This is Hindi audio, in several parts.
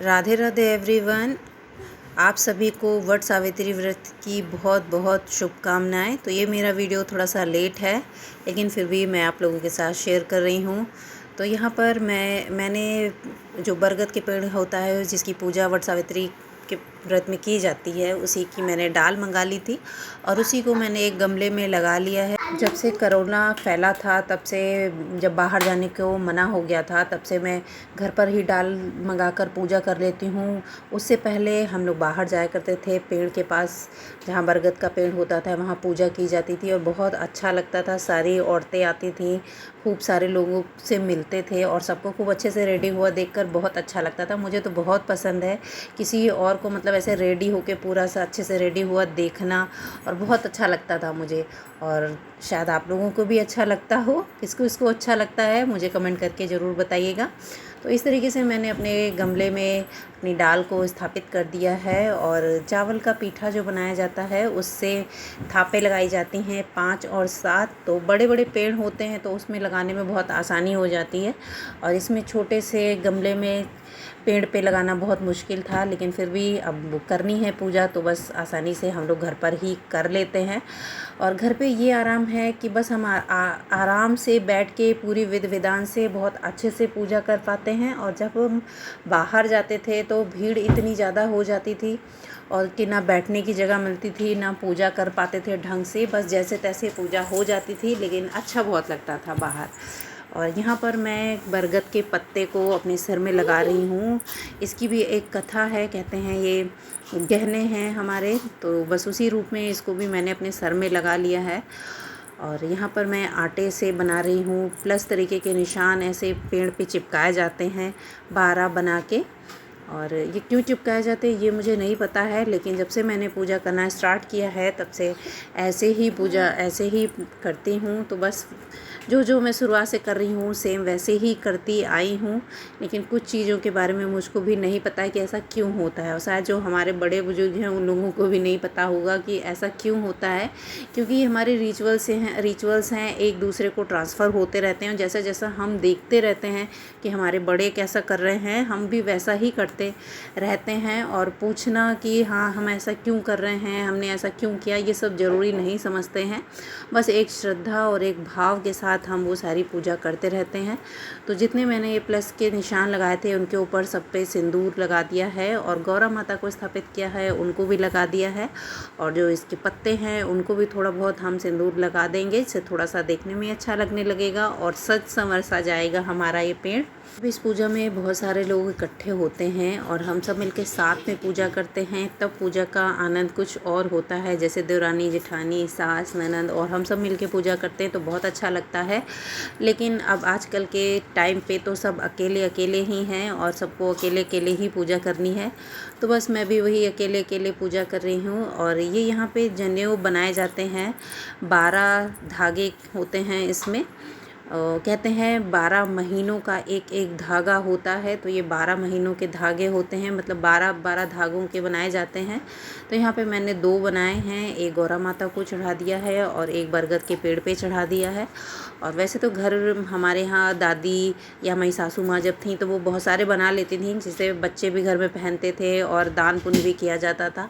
राधे राधे एवरीवन। आप सभी को वट सावित्री व्रत की बहुत बहुत शुभकामनाएं। तो ये मेरा वीडियो थोड़ा सा लेट है, लेकिन फिर भी मैं आप लोगों के साथ शेयर कर रही हूँ। तो यहाँ पर मैंने जो बरगद के पेड़ होता है जिसकी पूजा वट सावित्री के व्रत में की जाती है, उसी की मैंने डाल मंगा ली थी और उसी को मैंने एक गमले में लगा लिया है। जब से कोरोना फैला था तब से, जब बाहर जाने को मना हो गया था, तब से मैं घर पर ही डाल मंगाकर पूजा कर लेती हूँ। उससे पहले हम लोग बाहर जाया करते थे, पेड़ के पास जहाँ बरगद का पेड़ होता था वहाँ पूजा की जाती थी और बहुत अच्छा लगता था। सारी औरतें आती थीं, खूब सारे लोगों से मिलते थे और सबको खूब अच्छे से रेडी हुआ देखकर बहुत अच्छा लगता था। मुझे तो बहुत पसंद है किसी और को मतलब ऐसे रेडी होके पूरा सा अच्छे से रेडी हुआ देखना, और बहुत अच्छा लगता था मुझे। और शायद आप लोगों को भी अच्छा लगता हो। किसको इसको अच्छा लगता है मुझे कमेंट करके ज़रूर बताइएगा। तो इस तरीके से मैंने अपने गमले में अपनी डाल को स्थापित कर दिया है। और चावल का पीठा जो बनाया जाता है उससे थापे लगाई जाती हैं 5 और 7। तो बड़े बड़े पेड़ होते हैं तो उसमें लगाने में बहुत आसानी हो जाती है, और इसमें छोटे से गमले में पेड़ पे लगाना बहुत मुश्किल था, लेकिन फिर भी अब करनी है पूजा तो बस आसानी से हम लोग घर पर ही कर लेते हैं। और घर पे ये आराम है कि बस हम आराम से बैठ के पूरी विधि विधान से बहुत अच्छे से पूजा कर पाते हैं। और जब हम बाहर जाते थे तो भीड़ इतनी ज़्यादा हो जाती थी और कि ना बैठने की जगह मिलती थी, ना पूजा कर पाते थे ढंग से, बस जैसे तैसे पूजा हो जाती थी, लेकिन अच्छा बहुत लगता था बाहर। और यहाँ पर मैं बरगद के पत्ते को अपने सिर में लगा रही हूँ। इसकी भी एक कथा है, कहते हैं ये गहने हैं हमारे, तो बस उसी रूप में इसको भी मैंने अपने सर में लगा लिया है। और यहाँ पर मैं आटे से बना रही हूँ। प्लस तरीके के निशान ऐसे पेड़ पे चिपकाए जाते हैं 12 बना के। और ये क्यों चिपकाए जाते हैं ये मुझे नहीं पता है, लेकिन जब से मैंने पूजा करना स्टार्ट किया है तब से ऐसे ही करती हूँ। तो बस जो जो मैं शुरुआत से कर रही हूँ सेम वैसे ही करती आई हूँ। लेकिन कुछ चीज़ों के बारे में मुझको भी नहीं पता है कि ऐसा क्यों होता है, और शायद जो हमारे बड़े बुजुर्ग हैं उन लोगों को भी नहीं पता होगा कि ऐसा क्यों होता है। क्योंकि ये हमारे रिचुअल्स हैं, एक दूसरे को ट्रांसफ़र होते रहते हैं। जैसा जैसा हम देखते रहते हैं कि हमारे बड़े कैसा कर रहे हैं, हम भी वैसा ही करते रहते हैं। और पूछना कि हाँ हम ऐसा क्यों कर रहे हैं, हमने ऐसा क्यों किया, ये सब ज़रूरी नहीं समझते हैं। बस एक श्रद्धा और एक भाव के साथ हम वो सारी पूजा करते रहते हैं। तो जितने मैंने ये प्लस के निशान लगाए थे उनके ऊपर सब पे सिंदूर लगा दिया है, और गौरा माता को स्थापित किया है उनको भी लगा दिया है। और जो इसके पत्ते हैं उनको भी थोड़ा बहुत हम सिंदूर लगा देंगे, इससे थोड़ा सा देखने में अच्छा लगने लगेगा और सज संवर सा जाएगा हमारा ये पेड़। इस पूजा में बहुत सारे लोग इकट्ठे होते हैं और हम सब मिलके साथ में पूजा करते हैं, तब पूजा का आनंद कुछ और होता है। जैसे देवरानी जेठानी सास ननद और हम सब मिलके पूजा करते हैं तो बहुत अच्छा लगता है। लेकिन अब आजकल के टाइम पे तो सब अकेले अकेले ही हैं और सबको अकेले अकेले ही पूजा करनी है। तो बस मैं भी वही अकेले अकेले पूजा कर रही हूँ। और ये यहाँ पे जनेऊ बनाए जाते हैं, 12 धागे होते हैं इसमें। कहते हैं 12 महीनों का एक एक धागा होता है, तो ये 12 महीनों के धागे होते हैं, मतलब 12 धागों के बनाए जाते हैं। तो यहाँ पे मैंने 2 बनाए हैं, एक गौरा माता को चढ़ा दिया है और एक बरगद के पेड़ पे चढ़ा दिया है। और वैसे तो घर हमारे यहाँ दादी या मेरी सासू माँ जब थी तो वो बहुत सारे बना लेती थी, जिससे बच्चे भी घर में पहनते थे और दान पुण्य भी किया जाता था।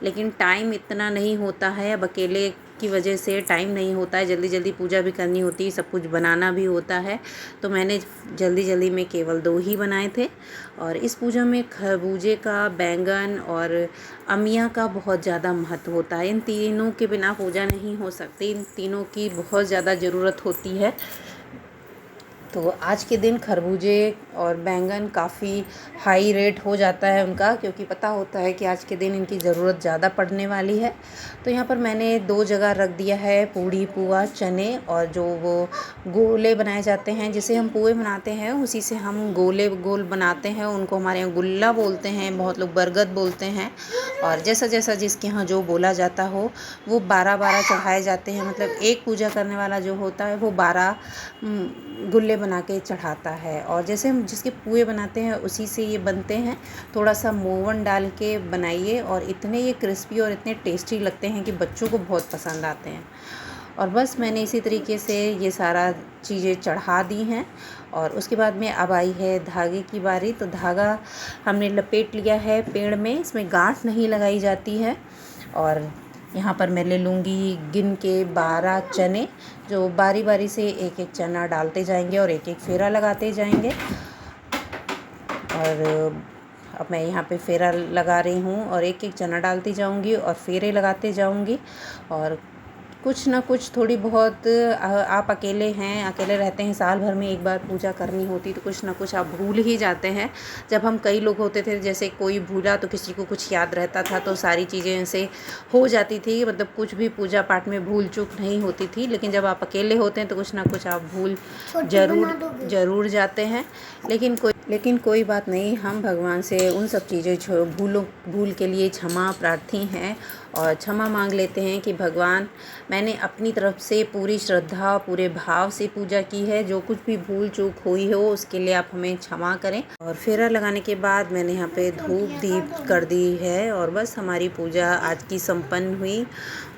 लेकिन टाइम इतना नहीं होता है, अब अकेले की वजह से टाइम नहीं होता है, जल्दी जल्दी पूजा भी करनी होती है, सब कुछ बनाना भी होता है। तो मैंने जल्दी जल्दी में केवल 2 ही बनाए थे। और इस पूजा में खरबूजे का, बैंगन और अमिया का बहुत ज़्यादा महत्व होता है। इन तीनों के बिना पूजा नहीं हो सकती, इन तीनों की बहुत ज़्यादा ज़रूरत होती है। तो आज के दिन खरबूजे और बैंगन काफ़ी हाई रेट हो जाता है उनका, क्योंकि पता होता है कि आज के दिन इनकी ज़रूरत ज़्यादा पड़ने वाली है। तो यहाँ पर मैंने 2 जगह रख दिया है पूड़ी पुआ चने, और जो वो गोले बनाए जाते हैं जिसे हम पुए बनाते हैं उसी से हम गोले गोल बनाते हैं, उनको हमारे यहाँ गुल्ला बोलते हैं, बहुत लोग बरगद बोलते हैं। और जैसा जैसा जिसके यहाँ जो बोला जाता हो वो 12 चढ़ाए जाते हैं। मतलब एक पूजा करने वाला जो होता है वो 12 गुल्ले बना के चढ़ाता है। और जैसे हम जिसके पुए बनाते हैं उसी से ये बनते हैं। थोड़ा सा मोवन डाल के बनाइए और इतने ये क्रिस्पी और इतने टेस्टी लगते हैं कि बच्चों को बहुत पसंद आते हैं। और बस मैंने इसी तरीके से ये सारा चीज़ें चढ़ा दी हैं। और उसके बाद में अब आई है धागे की बारी। तो धागा हमने लपेट लिया है पेड़ में, इसमें गांठ नहीं लगाई जाती है। और यहाँ पर मैं ले लूँगी गिन के 12 चने, जो बारी बारी से एक एक चना डालते जाएंगे और एक एक फेरा लगाते जाएंगे। और अब मैं यहाँ पे फेरा लगा रही हूँ और एक एक चना डालती जाऊँगी और फेरे लगाते जाऊँगी। और कुछ ना कुछ थोड़ी बहुत आप अकेले हैं, अकेले रहते हैं, साल भर में एक बार पूजा करनी होती तो कुछ ना कुछ आप भूल ही जाते हैं। जब हम कई लोग होते थे, जैसे कोई भूला तो किसी को कुछ याद रहता था, तो सारी चीज़ें ऐसे हो जाती थी, मतलब कुछ भी पूजा पाठ में भूल चूक नहीं होती थी। लेकिन जब आप अकेले होते हैं तो कुछ ना कुछ आप भूल ज़रूर जाते हैं। लेकिन कोई बात नहीं, हम भगवान से उन सब चीज़ें भूल के लिए क्षमा प्रार्थी हैं और क्षमा मांग लेते हैं कि भगवान, मैंने अपनी तरफ से पूरी श्रद्धा पूरे भाव से पूजा की है, जो कुछ भी भूल चूक हुई हो उसके लिए आप हमें क्षमा करें। और फेरा लगाने के बाद मैंने यहाँ पे धूप दीप कर दी है और बस हमारी पूजा आज की संपन्न हुई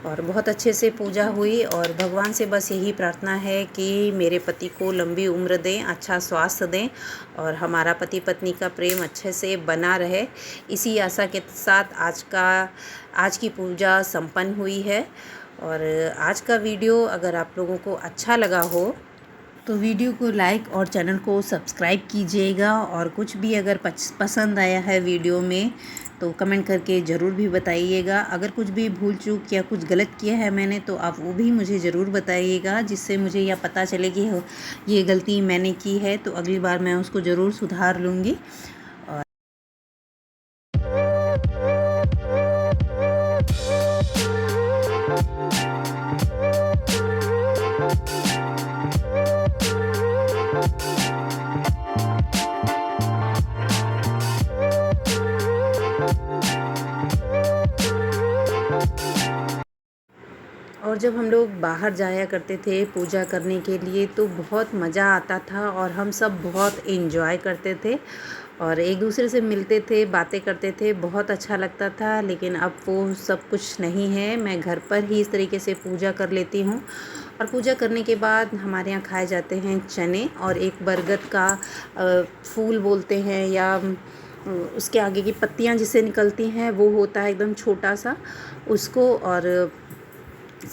और बहुत अच्छे से पूजा हुई। और भगवान से बस यही प्रार्थना है कि मेरे पति को लंबी उम्र दें, अच्छा स्वास्थ्य दें और हमारा पति पत्नी का प्रेम अच्छे से बना रहे। इसी आशा के साथ आज की पूजा संपन्न हुई है। और आज का वीडियो अगर आप लोगों को अच्छा लगा हो तो वीडियो को लाइक और चैनल को सब्सक्राइब कीजिएगा। और कुछ भी अगर पसंद आया है वीडियो में तो कमेंट करके ज़रूर भी बताइएगा। अगर कुछ भी भूल चूक या कुछ गलत किया है मैंने तो आप वो भी मुझे ज़रूर बताइएगा, जिससे मुझे यह पता चले कि ये गलती मैंने की है, तो अगली बार मैं उसको ज़रूर सुधार लूँगी। और जब हम लोग बाहर जाया करते थे पूजा करने के लिए तो बहुत मज़ा आता था और हम सब बहुत एंजॉय करते थे और एक दूसरे से मिलते थे, बातें करते थे, बहुत अच्छा लगता था। लेकिन अब वो सब कुछ नहीं है। मैं घर पर ही इस तरीके से पूजा कर लेती हूँ। और पूजा करने के बाद हमारे यहाँ खाए जाते हैं चने और एक बरगद का फूल बोलते हैं, या उसके आगे की पत्तियाँ जिससे निकलती हैं वो होता है एकदम छोटा सा, उसको। और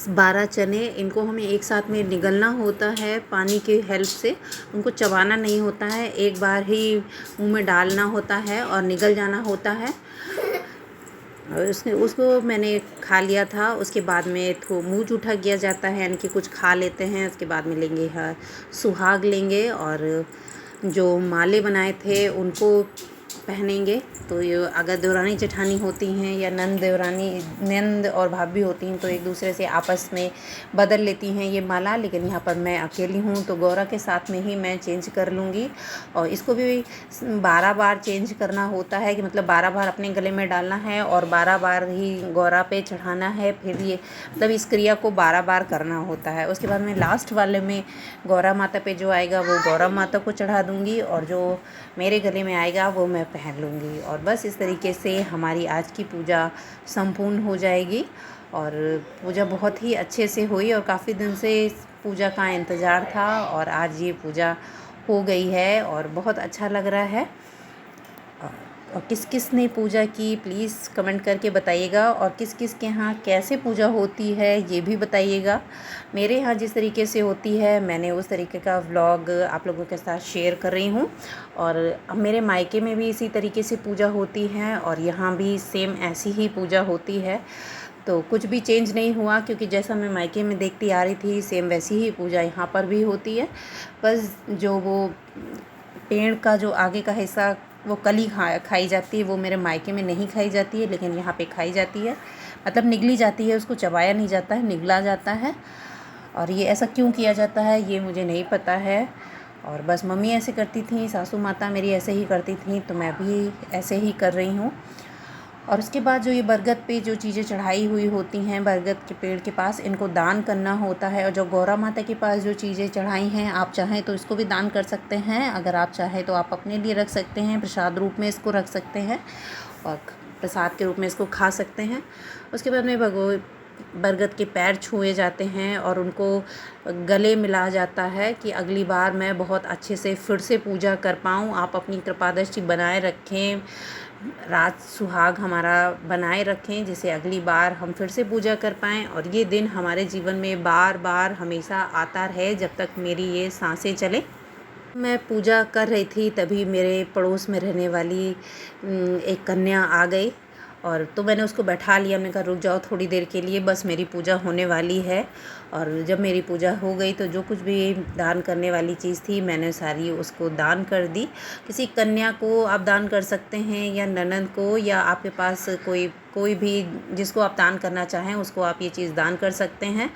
12 चने, इनको हमें एक साथ में निगलना होता है पानी की हेल्प से, उनको चबाना नहीं होता है, एक बार ही मुंह में डालना होता है और निगल जाना होता है। और उसको मैंने खा लिया था। उसके बाद में मुँह जूठा किया जाता है, यानी कि कुछ खा लेते हैं। उसके बाद में लेंगे सुहाग लेंगे और जो माले बनाए थे उनको पहनेंगे। तो ये अगर देवरानी जेठानी होती हैं या नंद और भाभी होती हैं तो एक दूसरे से आपस में बदल लेती हैं ये माला। लेकिन यहाँ पर मैं अकेली हूँ तो गौरा के साथ में ही मैं चेंज कर लूँगी। और इसको भी 12 बार चेंज करना होता है, कि मतलब 12 बार अपने गले में डालना है और 12 बार ही गौरा पे चढ़ाना है। फिर ये मतलब इस क्रिया को 12 बार करना होता है। उसके बाद में लास्ट वाले में गौरा माता पे जो आएगा वो गौरा माता को चढ़ा दूँगी और जो मेरे गले में आएगा वो मैं पहन लूँगी। और बस इस तरीके से हमारी आज की पूजा संपूर्ण हो जाएगी। और पूजा बहुत ही अच्छे से हुई और काफ़ी दिन से इस पूजा का इंतज़ार था और आज ये पूजा हो गई है और बहुत अच्छा लग रहा है। और किस किस ने पूजा की प्लीज़ कमेंट करके बताइएगा। और किस किस के यहाँ कैसे पूजा होती है ये भी बताइएगा। मेरे यहाँ जिस तरीके से होती है मैंने उस तरीके का व्लॉग आप लोगों के साथ शेयर कर रही हूँ। और मेरे मायके में भी इसी तरीके से पूजा होती है और यहाँ भी सेम ऐसी ही पूजा होती है। तो कुछ भी चेंज नहीं हुआ, क्योंकि जैसा मैं मायके में देखती आ रही थी सेम वैसी ही पूजा यहाँ पर भी होती है। बस जो वो पेड़ का जो आगे का हिस्सा वो कली खाई जाती है, वो मेरे मायके में नहीं खाई जाती है, लेकिन यहाँ पे खाई जाती है। मतलब निगली जाती है, उसको चबाया नहीं जाता है, निगला जाता है। और ये ऐसा क्यों किया जाता है ये मुझे नहीं पता है। और बस मम्मी ऐसे करती थी, सासू माता मेरी ऐसे ही करती थी, तो मैं भी ऐसे ही कर रही हूँ। और उसके बाद जो ये बरगद पे जो चीज़ें चढ़ाई हुई होती हैं बरगद के पेड़ के पास, इनको दान करना होता है। और जो गौरा माता के पास जो चीज़ें चढ़ाई हैं, आप चाहें तो इसको भी दान कर सकते हैं। अगर आप चाहें तो आप अपने लिए रख सकते हैं, प्रसाद रूप में इसको रख सकते हैं और प्रसाद के रूप में इसको खा सकते हैं। उसके बाद में बरगद के पैर छुए जाते हैं और उनको गले मिला जाता है कि अगली बार मैं बहुत अच्छे से फिर से पूजा कर पाऊँ। आप अपनी कृपादृष्टि बनाए रखें, राज सुहाग हमारा बनाए रखें, जिससे अगली बार हम फिर से पूजा कर पाएँ और ये दिन हमारे जीवन में बार बार हमेशा आता रहे जब तक मेरी ये सांसें चले। मैं पूजा कर रही थी तभी मेरे पड़ोस में रहने वाली एक कन्या आ गई और तो मैंने उसको बैठा लिया। मैंने कहा रुक जाओ थोड़ी देर के लिए, बस मेरी पूजा होने वाली है। और जब मेरी पूजा हो गई तो जो कुछ भी दान करने वाली चीज़ थी मैंने सारी उसको दान कर दी। किसी कन्या को आप दान कर सकते हैं या ननद को, या आपके पास कोई भी जिसको आप दान करना चाहें उसको आप ये चीज़ दान कर सकते हैं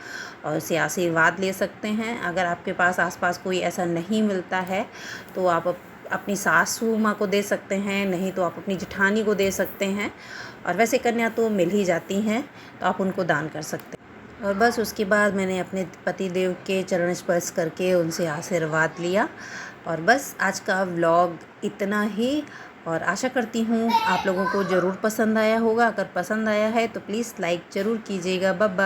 और उससे आशीर्वाद ले सकते हैं। अगर आपके पास आसपास कोई ऐसा नहीं मिलता है तो आप अपनी सासू माँ को दे सकते हैं, नहीं तो आप अपनी जेठानी को दे सकते हैं। और वैसे कन्या तो मिल ही जाती हैं तो आप उनको दान कर सकते हैं। और बस उसके बाद मैंने अपने पति देव के चरण स्पर्श करके उनसे आशीर्वाद लिया। और बस आज का व्लॉग इतना ही, और आशा करती हूँ आप लोगों को ज़रूर पसंद आया होगा। अगर पसंद आया है तो प्लीज़ लाइक ज़रूर कीजिएगा। Bye bye.